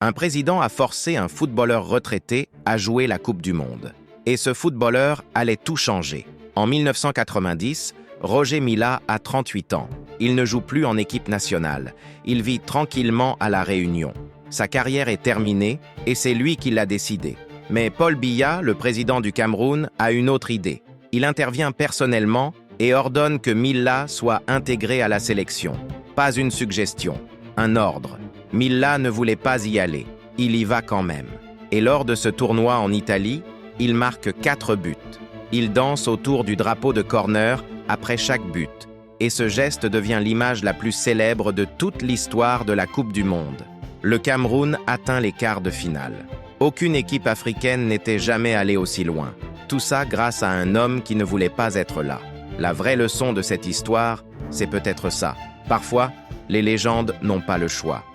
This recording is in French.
Un président a forcé un footballeur retraité à jouer la Coupe du Monde. Et ce footballeur allait tout changer. En 1990, Roger Milla a 38 ans. Il ne joue plus en équipe nationale. Il vit tranquillement à La Réunion. Sa carrière est terminée et c'est lui qui l'a décidé. Mais Paul Biya, le président du Cameroun, a une autre idée. Il intervient personnellement et ordonne que Milla soit intégré à la sélection. Pas une suggestion, un ordre. Milla ne voulait pas y aller. Il y va quand même. Et lors de ce tournoi en Italie, il marque 4 buts. Il danse autour du drapeau de corner après chaque but. Et ce geste devient l'image la plus célèbre de toute l'histoire de la Coupe du Monde. Le Cameroun atteint les quarts de finale. Aucune équipe africaine n'était jamais allée aussi loin. Tout ça grâce à un homme qui ne voulait pas être là. La vraie leçon de cette histoire, c'est peut-être ça. Parfois, les légendes n'ont pas le choix.